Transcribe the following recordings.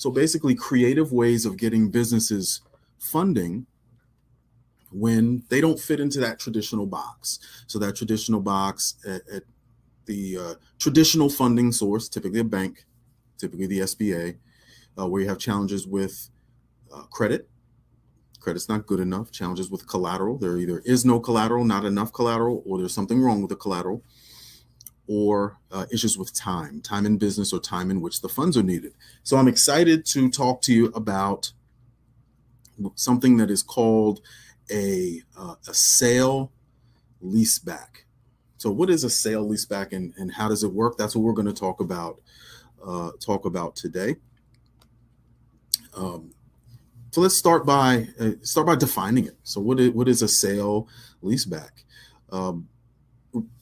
So basically, creative ways of getting businesses funding when they don't fit into that traditional box. So that traditional box at the traditional funding source, typically a bank, typically the SBA, where you have challenges with credit. Credit's not good enough. Challenges with collateral. There either is no collateral, not enough collateral, or there's something wrong with the collateral, or issues with time in business, or time in which the funds are needed. So I'm excited to talk to you about something that is called a sale leaseback. So what is a sale leaseback, and how does it work? That's what we're going to talk about today. So let's start by defining it. So what is a sale leaseback?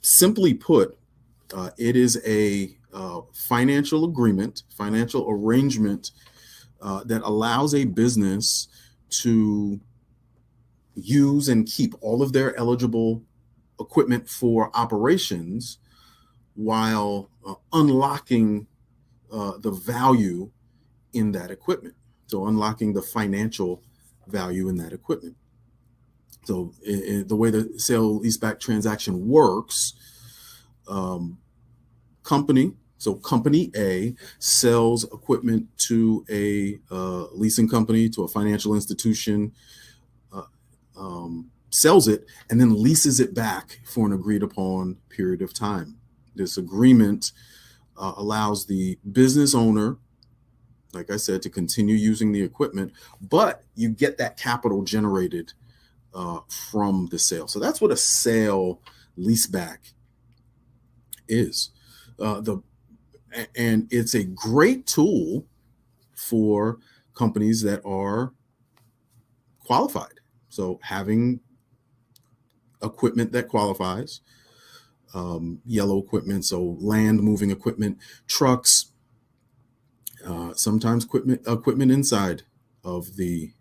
Simply put, it is a financial arrangement that allows a business to use and keep all of their eligible equipment for operations while unlocking the value in that equipment. So unlocking the financial value in that equipment. So the way the sale leaseback transaction works, company A sells equipment to a leasing company, to a financial institution, sells it, and then leases it back for an agreed upon period of time. This agreement allows the business owner, like I said, to continue using the equipment, but you get that capital generated from the sale. So that's what a sale leaseback is. And it's a great tool for companies that are qualified. So having equipment that qualifies, yellow equipment, so land moving equipment, trucks, sometimes equipment inside of the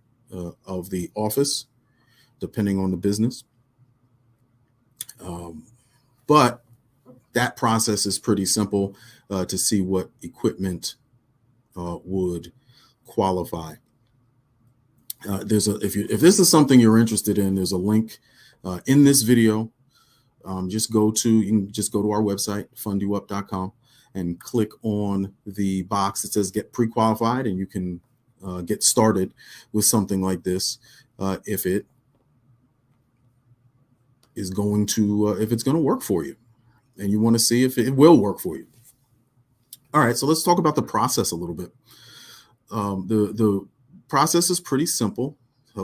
office, depending on the business. But that process is pretty simple to see what equipment would qualify. If this is something you're interested in, there's a link in this video. You can just go to our website, fundyouup.com, and click on the box that says get pre-qualified, and you can get started with something like this if it's going to work for you, and you want to see if it will work for you. All right, so let's talk about the process a little bit. The process is pretty simple.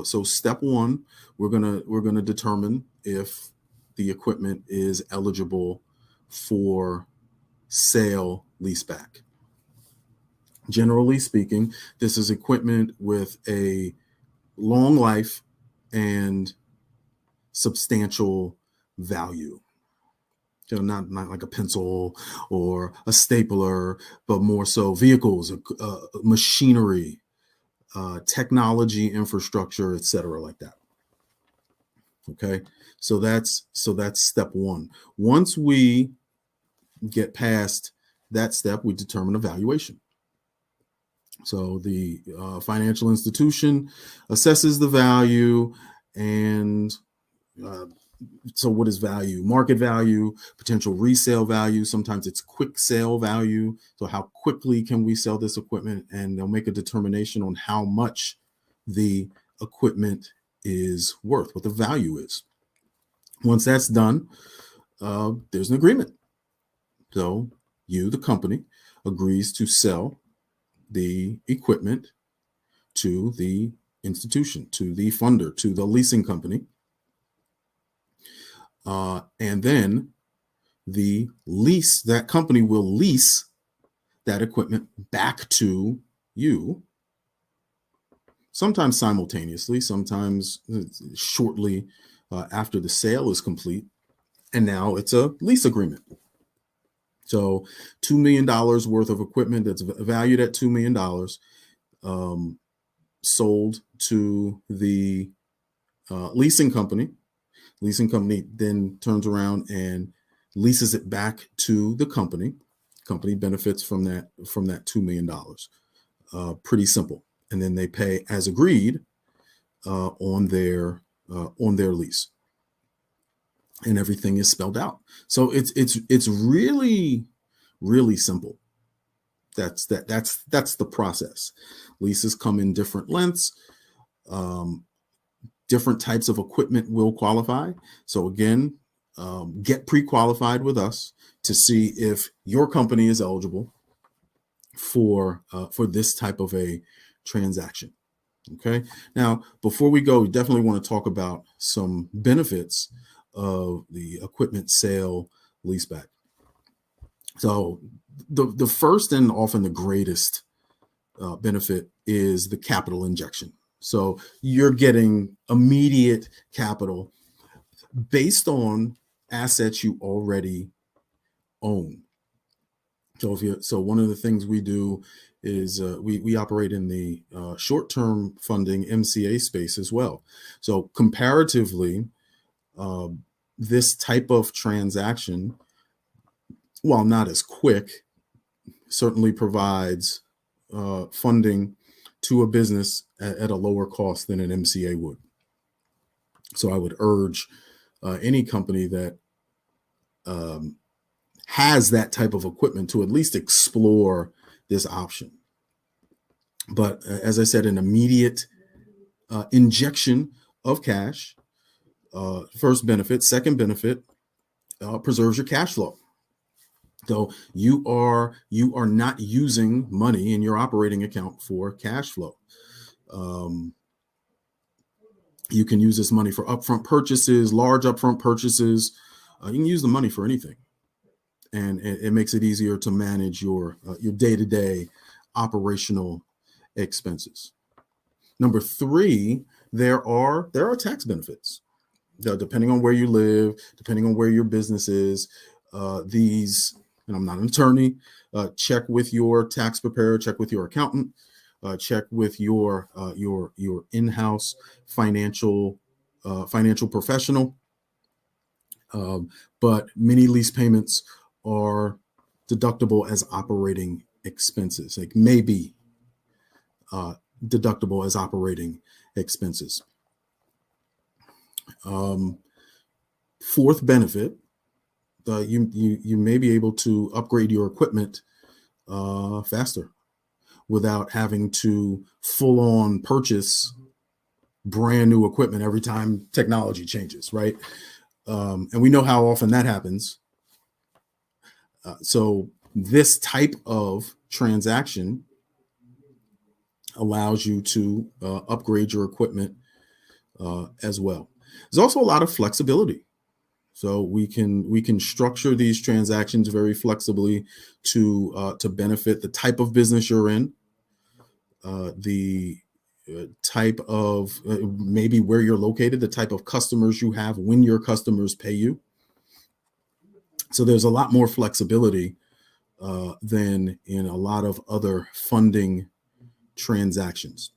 So step one, we're gonna determine if the equipment is eligible for sale leaseback. Generally speaking, this is equipment with a long life and substantial value. So not like a pencil or a stapler, but more so vehicles, machinery, technology, infrastructure, etc., like that. Okay, so that's step one. Once we get past that step, we determine a valuation. So the financial institution assesses the value, and so what is value? Market value, potential resale value. Sometimes it's quick sale value. So how quickly can we sell this equipment? And they'll make a determination on how much the equipment is worth, what the value is. Once that's done, there's an agreement. So you, the company, agrees to sell the equipment to the institution, to the funder, to the leasing company. And then that company will lease that equipment back to you, sometimes simultaneously, sometimes shortly after the sale is complete. And now it's a lease agreement. So $2 million worth of equipment that's valued at $2 million sold to the leasing company. Leasing company then turns around and leases it back to the company. Company benefits from that $2 million. Pretty simple. And then they pay as agreed on their lease, and everything is spelled out. So it's really really simple. That's the process. Leases come in different lengths. Different types of equipment will qualify. So again, get pre-qualified with us to see if your company is eligible for this type of a transaction. Okay. Now, before we go, we definitely want to talk about some benefits of the equipment sale leaseback. So the first and often the greatest benefit is the capital injection. So you're getting immediate capital based on assets you already own. So one of the things we do is we operate in the short-term funding MCA space as well. So comparatively, this type of transaction, while not as quick, certainly provides funding to a business at a lower cost than an MCA would. So I would urge any company that has that type of equipment to at least explore this option. But as I said, an immediate injection of cash, first benefit. Second benefit, preserves your cash flow. So you are not using money in your operating account for cash flow. You can use this money for upfront purchases, large upfront purchases. You can use the money for anything, and it makes it easier to manage your day-to-day operational expenses. Number three, there are tax benefits. Depending on where you live, depending on where your business is, these, and I'm not an attorney, check with your tax preparer, check with your accountant, check with your in-house financial professional. But many lease payments are deductible as operating expenses. Like maybe deductible as operating expenses. Fourth benefit, you may be able to upgrade your equipment faster without having to full on purchase brand new equipment every time technology changes, right? And we know how often that happens. So this type of transaction allows you to upgrade your equipment as well. There's also a lot of flexibility. So we can structure these transactions very flexibly to benefit the type of business you're in, the type of maybe where you're located, the type of customers you have, when your customers pay you. So there's a lot more flexibility than in a lot of other funding transactions.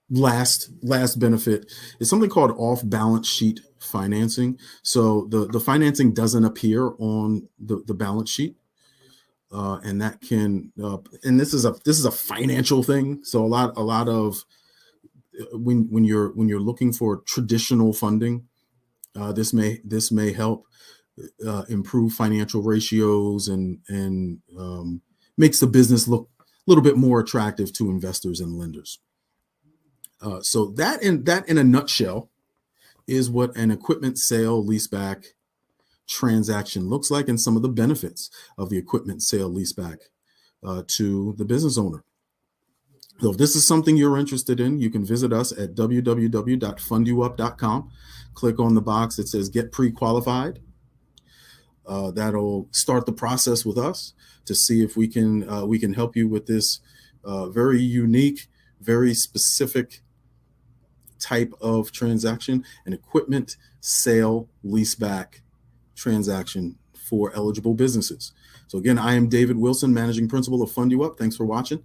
Last benefit is something called off-balance sheet financing. So the financing doesn't appear on the balance sheet, and that can and this is a financial thing. So a lot of when you're looking for traditional funding, this may help improve financial ratios and makes the business look a little bit more attractive to investors and lenders. So that in a nutshell is what an equipment sale leaseback transaction looks like, and some of the benefits of the equipment sale leaseback to the business owner. So if this is something you're interested in, you can visit us at www.fundyouup.com. Click on the box that says Get Pre-Qualified. That'll start the process with us to see if we can help you with this very unique, very specific type of transaction, an equipment sale leaseback transaction for eligible businesses. So again, I am David Wilson, Managing Principal of Fund You Up. Thanks for watching.